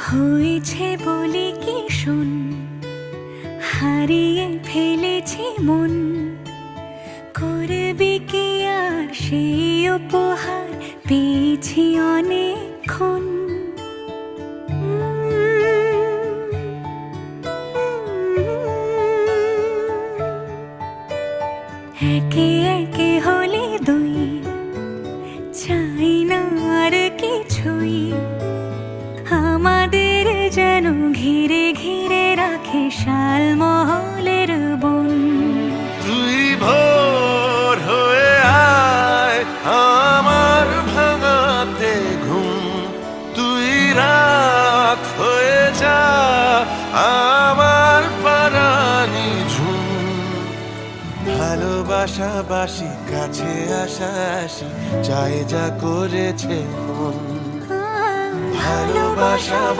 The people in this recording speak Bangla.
হয়েছে বলে কি শোন, হারিয়ে ফেলেছি মন, করবি কি আর সেই উপহার পেয়েছি অনেকক্ষণ। একে একে হলে দুই, চাই না আর কিছুই, আমাদের যেন ঘিরে ঘিরে রাখে শালমহলের বন। তুই ভোর হয়ে আয় আমার ভাঙাতে ঘুম, তুই রাত হয়ে যা আমার পারানি ঝুম। ভালোবাসাবাসি কাছে আসাসি চাই যা করেছে মন, ভালোবাসা